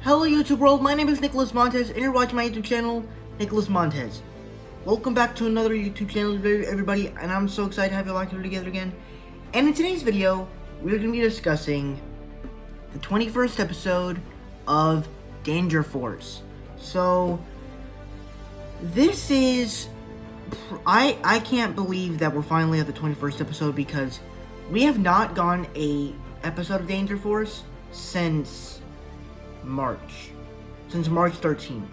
Hello YouTube world, my name is Nicholas Montez and you're watching my YouTube channel, Nicholas Montez. Welcome back to another YouTube channel everybody, and I'm so excited to have you all here together again. And in today's video, we're going to be discussing the 21st episode of Danger Force. So, this is... I can't believe that we're finally at the 21st episode because we have not gotten a episode of Danger Force since March 13th,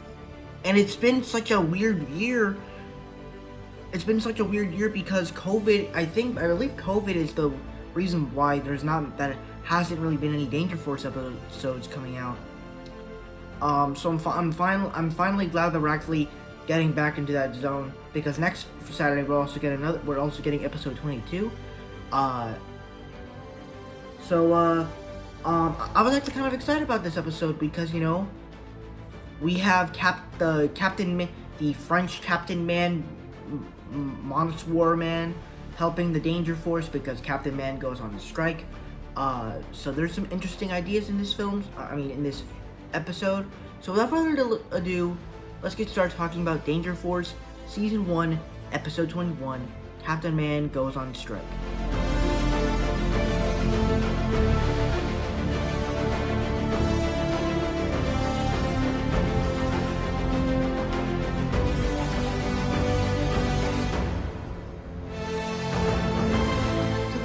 and it's been such a weird year. It's been such a weird year because COVID. I believe COVID is the reason why there hasn't really been any Danger Force episodes coming out. So I'm finally glad that we're actually getting back into that zone, because next Saturday we're also getting episode 22. I was actually kind of excited about this episode because, you know, we have the French Captain Man, Monswar Man, helping the Danger Force because Captain Man goes on strike. So there's some interesting ideas in this in this episode. So without further ado, let's get started talking about Danger Force Season 1, Episode 21, Captain Man Goes on Strike.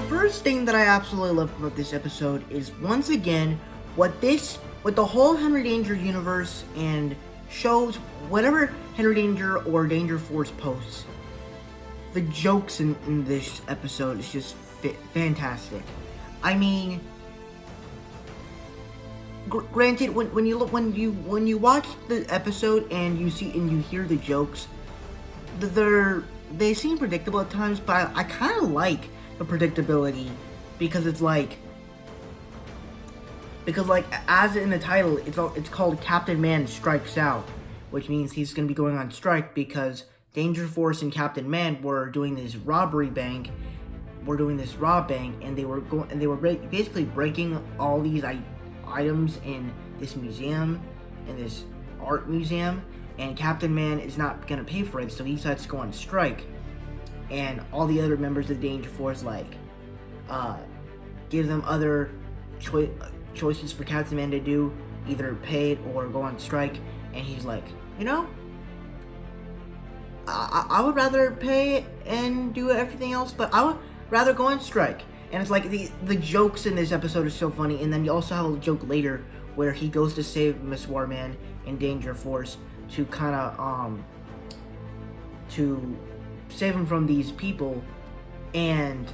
First thing that I absolutely love about this episode is, once again, what the whole Henry Danger universe and shows, whatever Henry Danger or Danger Force posts, the jokes in this episode is just fantastic. I mean, granted, when you watch the episode and you hear the jokes, they seem predictable at times, but I kind of like the predictability, because it's like as in the title, it's called Captain Man Strikes Out, which means he's going to be going on strike because Danger Force and Captain Man were doing this rob bank, and they were basically breaking all these items in this museum, in this art museum, and Captain Man is not going to pay for it, so he decides to go on strike. And all the other members of the Danger Force give them other choices for Captain Man to do, either pay it or go on strike. And he's like, you know, I would rather pay it and do everything else, but I would rather go on strike. And it's like the jokes in this episode are so funny. And then you also have a joke later where he goes to save Miss Warman and Danger Force to kind of to save him from these people, and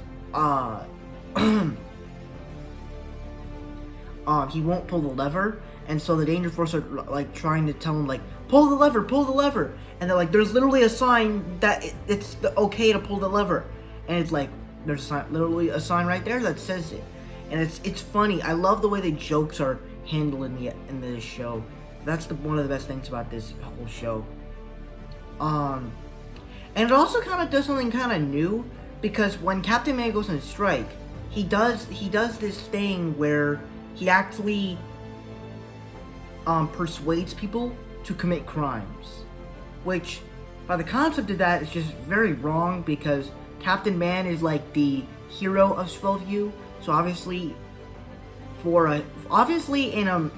he won't pull the lever, and so the Danger Force are like trying to tell him, like, pull the lever, and they're like, there's literally a sign that it's okay to pull the lever, and it's like, there's literally a sign right there that says it, and it's funny. I love the way the jokes are handled in this show. That's one of the best things about this whole show. And it also kind of does something kind of new, because when Captain Man goes on strike, he does this thing where he actually persuades people to commit crimes, which, by the concept of that, is just very wrong, because Captain Man is like the hero of Swellview. So obviously in a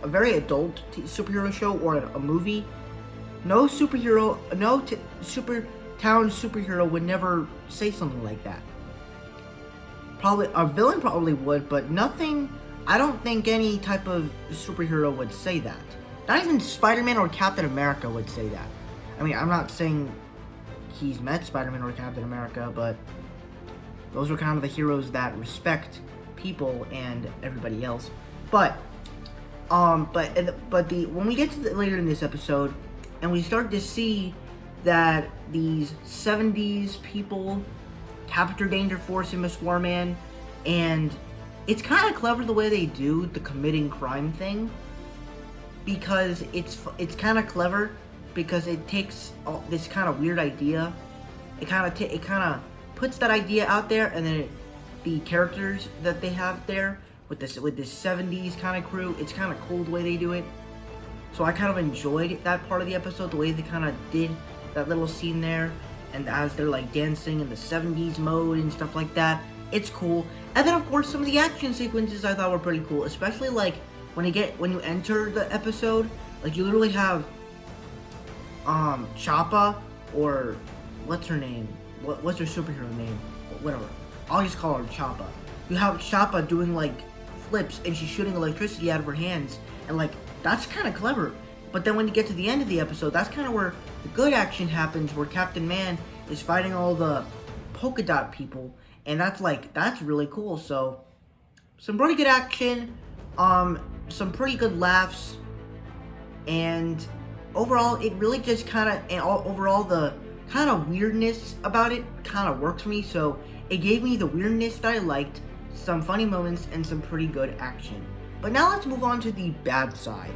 very adult superhero show or a movie, no super town superhero would never say something like that. Probably a villain probably would, but nothing. I don't think any type of superhero would say that. not even Spider-Man or Captain America would say that. I mean, I'm not saying he's met Spider-Man or Captain America, but those are kind of the heroes that respect people and everybody else. But when we get to later in this episode, and we start to see that these 70s people capture Danger Force and Miss Warman, and it's kind of clever the way they do the committing crime thing, because it's kind of clever because it takes this kind of weird idea, it kind of puts that idea out there, and then the characters that they have there with this 70s kind of crew, it's kind of cool the way they do it. So I kind of enjoyed that part of the episode, the way they kind of did that little scene there, and as they're like dancing in the 70s mode and stuff like that. It's cool. And then of course some of the action sequences I thought were pretty cool, especially like when you enter the episode, like you literally have Choppa, or what's her name? What's her superhero name? Whatever. I'll just call her Choppa. You have Choppa doing like flips, and she's shooting electricity out of her hands, and like that's kind of clever. But then when you get to the end of the episode, that's kind of where the good action happens, where Captain Man is fighting all the polka dot people, and that's really cool. So some pretty good action, some pretty good laughs, and overall it really just overall the kind of weirdness about it kind of worked for me. So it gave me the weirdness that I liked, some funny moments, and some pretty good action. But now let's move on to the bad side.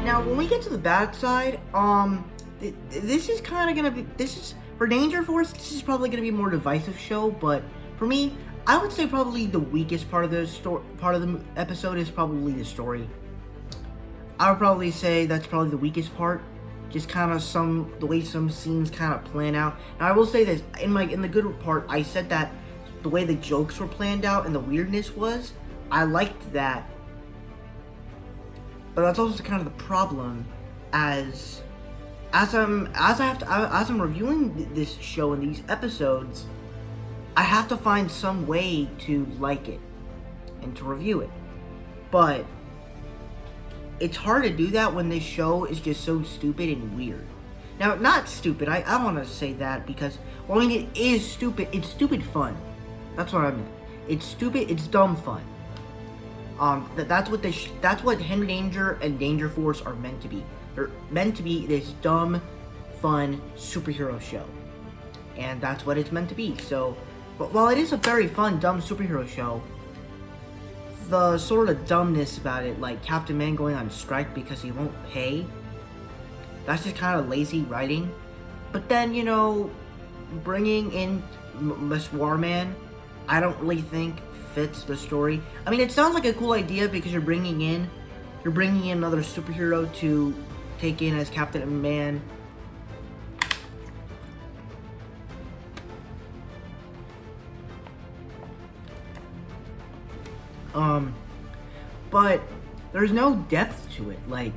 Now, when we get to the bad side, this is for Danger Force, this is probably gonna be a more divisive show, but for me, I would say probably the weakest part of the episode is probably the story. I would probably say that's probably the weakest part. Just kind of the way some scenes kind of plan out. Now I will say this, in the good part, I said that the way the jokes were planned out and the weirdness was, I liked that. But that's also kind of the problem, as I'm reviewing this show and these episodes, I have to find some way to like it and to review it. But it's hard to do that when this show is just so stupid and weird. Now, not stupid, I don't want to say that, because, well, I mean, it is stupid. It's stupid fun. That's what I meant. It's stupid, it's dumb fun. That's what Henry Danger and Danger Force are meant to be. They're meant to be this dumb, fun superhero show. And that's what it's meant to be. So, but while it is a very fun, dumb superhero show, the sort of dumbness about it, like Captain Man going on strike because he won't pay, that's just kind of lazy writing. But then, you know, bringing in Miss Warman, I don't really think fits the story. I mean, it sounds like a cool idea because you're bringing in another superhero to take in as Captain Man. But there's no depth to it. Like,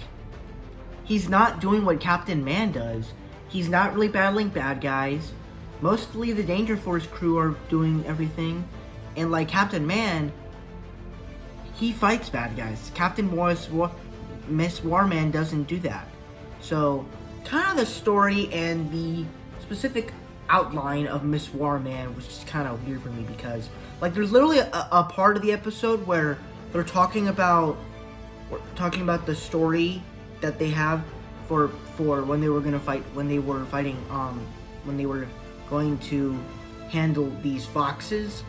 he's not doing what Captain Man does. He's not really battling bad guys. Mostly the Danger Force crew are doing everything. And like Captain Man, he fights bad guys. Miss Warman doesn't do that. So, kind of the story and the specific outline of Miss Warman was just kind of weird for me, because like there's literally a part of the episode where they're talking about the story that they have for when they were going to handle these foxes.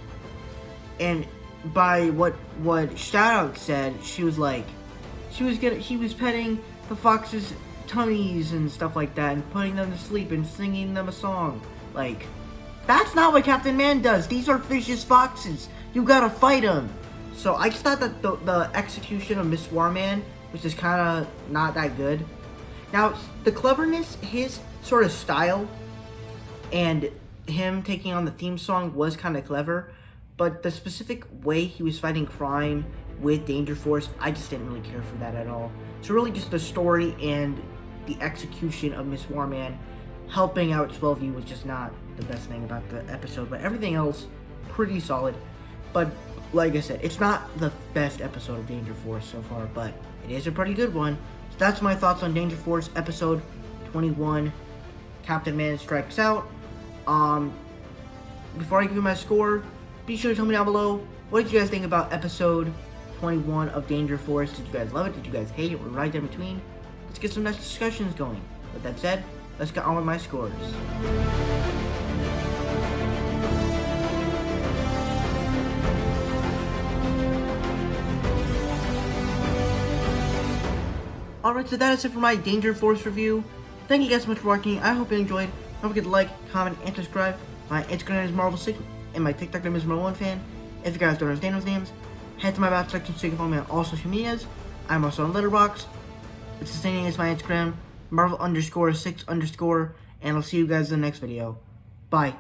And by what Shoutout said, he was petting the foxes' tummies and stuff like that, and putting them to sleep and singing them a song. Like, that's not what Captain Man does. These are vicious foxes. You gotta fight them. So I just thought that the execution of Miss Warman was just kind of not that good. Now, the cleverness, his sort of style, and him taking on the theme song was kind of clever, but the specific way he was fighting crime with Danger Force, I just didn't really care for that at all. So really just the story and the execution of Miss Warman helping out 12U was just not the best thing about the episode, but everything else, pretty solid. But like I said, it's not the best episode of Danger Force so far, but it is a pretty good one. So that's my thoughts on Danger Force episode 21, Captain Man Strikes Out. Before I give you my score, be sure to tell me down below, what did you guys think about episode 21 of Danger Force? Did you guys love it? Did you guys hate it? Or right in between? Let's get some nice discussions going. With that said, let's get on with my scores. Alright, so that is it for my Danger Force review. Thank you guys so much for watching. I hope you enjoyed. Don't forget to like, comment, and subscribe. My Instagram is Marvel6 and my TikTok name is Marvel1Fan. If you guys don't understand those names, head to my back section so you can follow me on all social medias. I'm also on Letterboxd. It's the same name as my Instagram, Marvel_6_, and I'll see you guys in the next video. Bye.